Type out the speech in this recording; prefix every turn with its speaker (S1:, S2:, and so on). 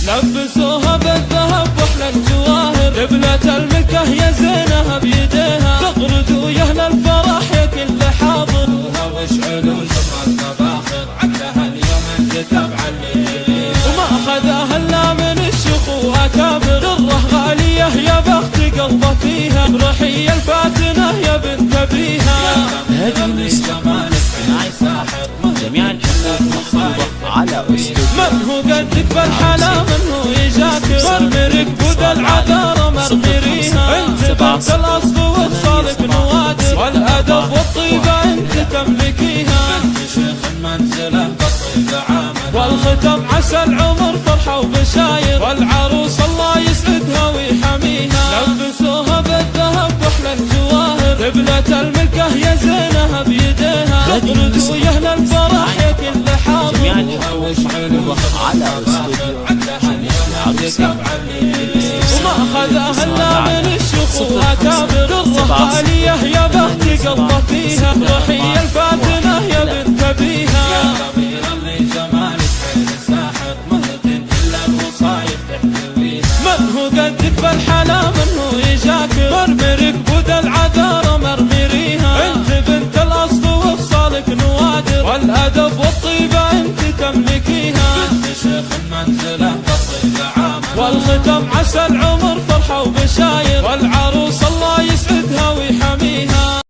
S1: لبسوها بالذهب واحلى الجواهر، قبلة الملكة يا زينها بيديها، تغرد ويا اهل الفرح يا كل حاضر، واشعلوا شمع المباخر، عدها اليوم انكتب علي وما اخذها الا من الشيوخ واكابر، دره غالية يا بخت قلبه فيها، روحي الفاتنة يا بنت ابيها،
S2: هذه النسخة ساحر جميعا مخطوبة على أسلوب
S1: من هو قدك بالحلا من هو يجاكر، مرمرك بود العذارى مرمريها، انت بنت الاصل وخصالك نوادر، والادب والطيبة انت تملكيها، انت شيخ المنزلة بالطيبة عامر، والختم عسى العمر فرحة وبشاير، والعروس الله يسعدها ويحميها، لبسوها بالذهب واحلى الجواهر، قبلة الملكة يا زينها بيديها، تغرد ويا اهل الفرح يا كل حاضر،
S2: على أسلوب
S1: وما أخذها إلا من الشيوخ وأكابر، دره غالية يا بخت قلبه فيها، روحي الفاتنة يا بنت أبيها، يا أمير اللي جمالك حيل ساحر، مهد إلا الوصايف تحتويها، من هو قدك بالحلا من هو يجاكر، مرمرك بود العذارى مرمريها، انت بنت الأصل وخصالك نوادر، والأدب والطيبة انت تملكيها، بنت شيخ المنزلة بالطيبة عامر، والختم عسى العمر فرحة وبشاير، والعروس الله يسعدها ويحميها.